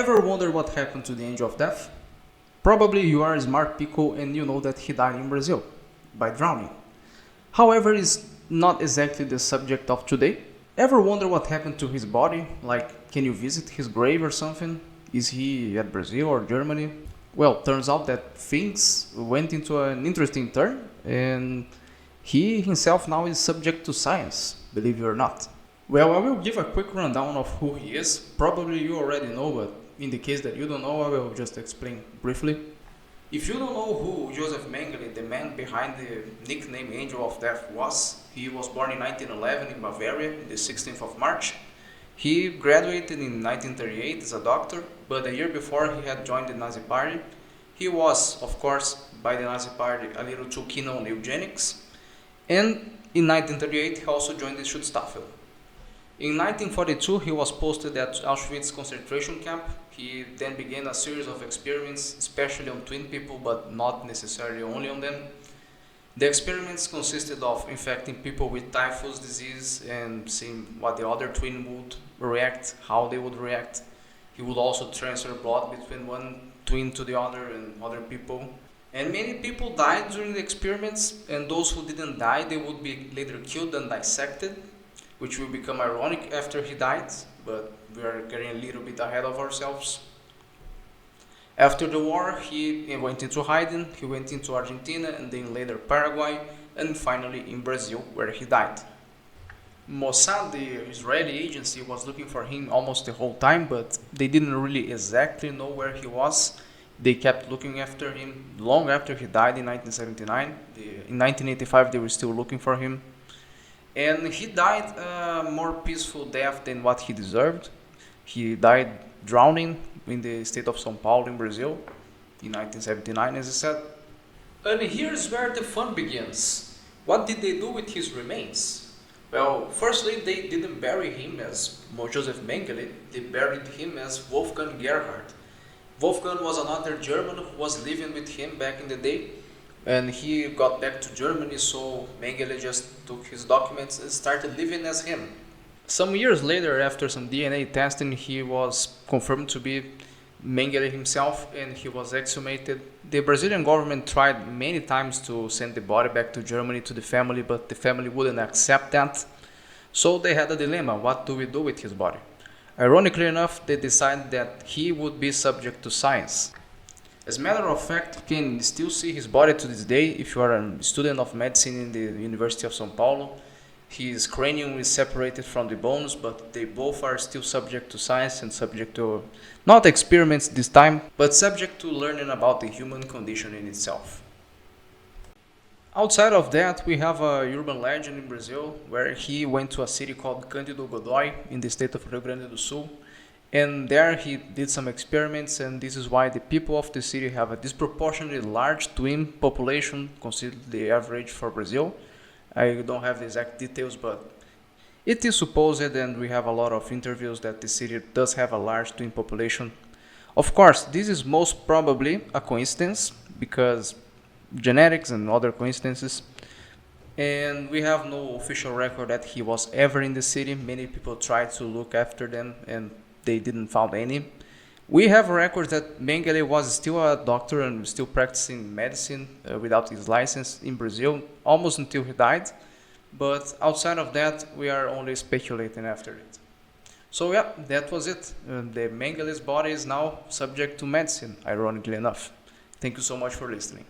Ever wonder what happened to the angel of death? Probably you are a smart pickle and you know that he died in Brazil by drowning. However, it's not exactly the subject of today. Ever wonder what happened to his body? Like, can you visit his grave or something? Is he at Brazil or Germany? Well, turns out that things went into an interesting turn and he himself now is subject to science, believe it or not. Well, I will give a quick rundown of who he is. Probably you already know, but in the case that you don't know, I will just explain briefly. If you don't know who Joseph Mengele, the man behind the nickname Angel of Death, was, he was born in 1911 in Bavaria, the 16th of March. He graduated in 1938 as a doctor, but a year before he had joined the Nazi Party. He was, of course, by the Nazi Party, a little too keen on eugenics. And in 1938 he also joined the Schutzstaffel. In 1942 he was posted at Auschwitz concentration camp. He then began a series of experiments, especially on twin people, but not necessarily only on them. The experiments consisted of infecting people with typhus disease and seeing what the other twin would react, how they would react. He would also transfer blood between one twin to the other and other people. And many people died during the experiments, and those who didn't die, they would be later killed and dissected, which will become ironic after he died, but we are getting a little bit ahead of ourselves. After the war, he went into hiding. He went into Argentina and then later Paraguay, and finally in Brazil, where he died. Mossad, the Israeli agency, was looking for him almost the whole time, but they didn't really exactly know where he was. They kept looking after him long after he died in 1979. In 1985, they were still looking for him. And he died a more peaceful death than what he deserved. He died drowning in the state of São Paulo in Brazil in 1979, as I said. And here's where the fun begins. What did they do with his remains? Well, firstly, they didn't bury him as Joseph Mengele. They buried him as Wolfgang Gerhard. Wolfgang was another German who was living with him back in the day. And he got back to Germany, so Mengele just took his documents and started living as him. Some years later, after some DNA testing, he was confirmed to be Mengele himself and he was exhumated. The Brazilian government tried many times to send the body back to Germany to the family, but the family wouldn't accept that. So they had a dilemma: what do we do with his body? Ironically enough, they decided that he would be subject to science. As a matter of fact, you can still see his body to this day if you are a student of medicine in the University of São Paulo. His cranium is separated from the bones, but they both are still subject to science and subject to, not experiments this time, but subject to learning about the human condition in itself. Outside of that, we have a urban legend in Brazil where he went to a city called Cândido Godoy in the state of Rio Grande do Sul. And there he did some experiments, and this is why the people of the city have a disproportionately large twin population, considered the average for Brazil. I don't have the exact details, but it is supposed, and we have a lot of interviews, that the city does have a large twin population. Of course, this is most probably a coincidence, because genetics and other coincidences. And we have no official record that he was ever in the city. Many people tried to look after them, and they didn't find any. We have records that Mengele was still a doctor and still practicing medicine without his license in Brazil, almost until he died. But outside of that, we are only speculating after it. So yeah, that was it. The Mengele's body is now subject to medicine, ironically enough. Thank you so much for listening.